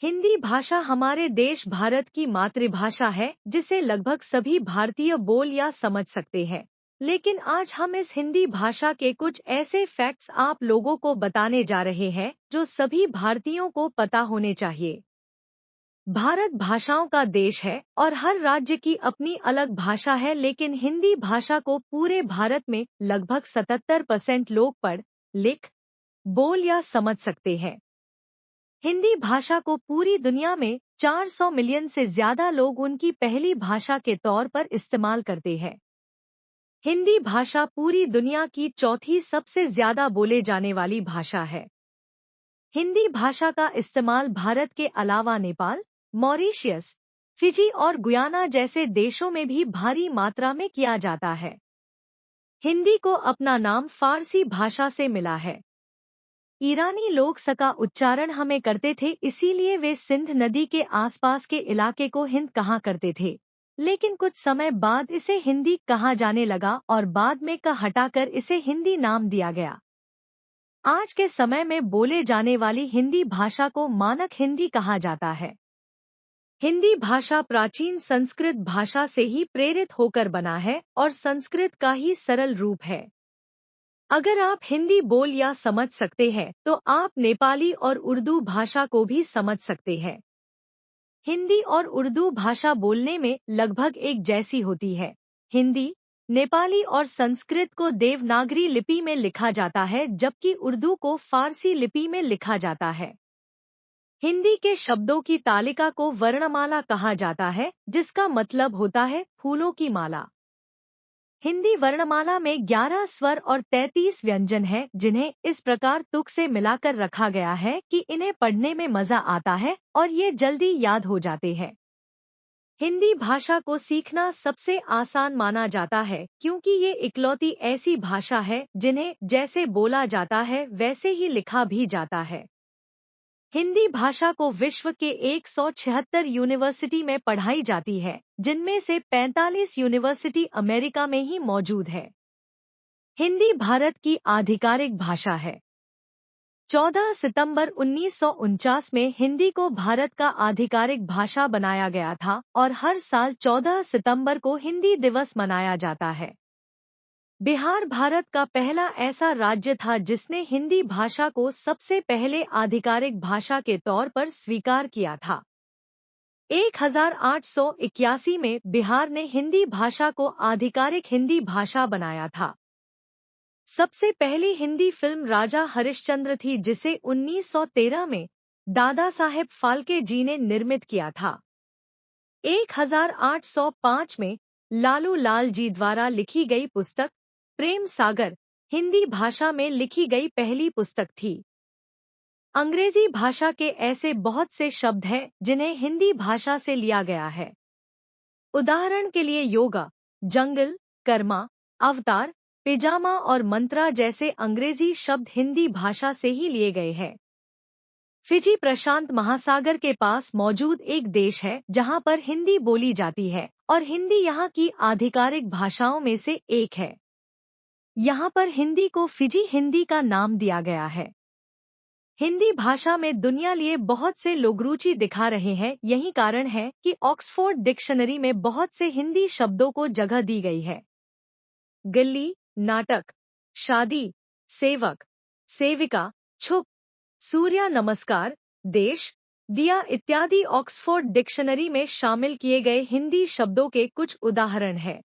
हिंदी भाषा हमारे देश भारत की मातृभाषा है, जिसे लगभग सभी भारतीय बोल या समझ सकते हैं। लेकिन आज हम इस हिंदी भाषा के कुछ ऐसे फैक्ट्स आप लोगों को बताने जा रहे हैं जो सभी भारतीयों को पता होने चाहिए। भारत भाषाओं का देश है और हर राज्य की अपनी अलग भाषा है, लेकिन हिंदी भाषा को पूरे भारत में लगभग 77% लोग पढ़, लिख, बोल या समझ सकते हैं। हिंदी भाषा को पूरी दुनिया में 400 मिलियन से ज्यादा लोग उनकी पहली भाषा के तौर पर इस्तेमाल करते हैं। हिंदी भाषा पूरी दुनिया की चौथी सबसे ज्यादा बोले जाने वाली भाषा है। हिंदी भाषा का इस्तेमाल भारत के अलावा नेपाल, मॉरिशस, फिजी और गुयाना जैसे देशों में भी भारी मात्रा में किया जाता है। हिंदी को अपना नाम फारसी भाषा से मिला है। ईरानी लोग स का उच्चारण हमें करते थे, इसीलिए वे सिंध नदी के आसपास के इलाके को हिंद कहा करते थे। लेकिन कुछ समय बाद इसे हिंदी कहा जाने लगा और बाद में क हटाकर इसे हिंदी नाम दिया गया। आज के समय में बोले जाने वाली हिंदी भाषा को मानक हिंदी कहा जाता है। हिंदी भाषा प्राचीन संस्कृत भाषा से ही प्रेरित होकर बना है और संस्कृत का ही सरल रूप है। अगर आप हिंदी बोल या समझ सकते हैं तो आप नेपाली और उर्दू भाषा को भी समझ सकते हैं। हिंदी और उर्दू भाषा बोलने में लगभग एक जैसी होती है। हिंदी, नेपाली और संस्कृत को देवनागरी लिपि में लिखा जाता है, जबकि उर्दू को फारसी लिपि में लिखा जाता है। हिंदी के शब्दों की तालिका को वर्णमाला कहा जाता है, जिसका मतलब होता है फूलों की माला। हिंदी वर्णमाला में 11 स्वर और 33 व्यंजन हैं, जिन्हें इस प्रकार तुक से मिलाकर रखा गया है कि इन्हें पढ़ने में मजा आता है और ये जल्दी याद हो जाते हैं। हिंदी भाषा को सीखना सबसे आसान माना जाता है, क्योंकि ये इकलौती ऐसी भाषा है जिन्हें जैसे बोला जाता है वैसे ही लिखा भी जाता है। हिंदी भाषा को विश्व के 176 यूनिवर्सिटी में पढ़ाई जाती है, जिनमें से 45 यूनिवर्सिटी अमेरिका में ही मौजूद है। हिंदी भारत की आधिकारिक भाषा है। 14 सितंबर 1949 में हिंदी को भारत का आधिकारिक भाषा बनाया गया था और हर साल 14 सितंबर को हिंदी दिवस मनाया जाता है। बिहार भारत का पहला ऐसा राज्य था जिसने हिंदी भाषा को सबसे पहले आधिकारिक भाषा के तौर पर स्वीकार किया था। 1881 में बिहार ने हिंदी भाषा को आधिकारिक हिंदी भाषा बनाया था। सबसे पहली हिंदी फिल्म राजा हरिश्चंद्र थी, जिसे 1913 में दादा साहेब फाल्के जी ने निर्मित किया था। 1805 में लालू लाल जी द्वारा लिखी गई पुस्तक प्रेम सागर हिंदी भाषा में लिखी गई पहली पुस्तक थी। अंग्रेजी भाषा के ऐसे बहुत से शब्द हैं जिन्हें हिंदी भाषा से लिया गया है। उदाहरण के लिए योगा, जंगल, कर्मा, अवतार, पिजामा और मंत्रा जैसे अंग्रेजी शब्द हिंदी भाषा से ही लिए गए हैं। फिजी प्रशांत महासागर के पास मौजूद एक देश है जहां पर हिंदी बोली जाती है और हिंदी यहां की आधिकारिक भाषाओं में से एक है। यहाँ पर हिंदी को फिजी हिंदी का नाम दिया गया है। हिंदी भाषा में दुनिया लिए बहुत से लोग रुचि दिखा रहे हैं। यही कारण है कि ऑक्सफोर्ड डिक्शनरी में बहुत से हिंदी शब्दों को जगह दी गई है। गली, नाटक, शादी, सेवक, सेविका, छुप, सूर्य नमस्कार, देश, दिया इत्यादि ऑक्सफोर्ड डिक्शनरी में शामिल किए गए हिंदी शब्दों के कुछ उदाहरण हैं।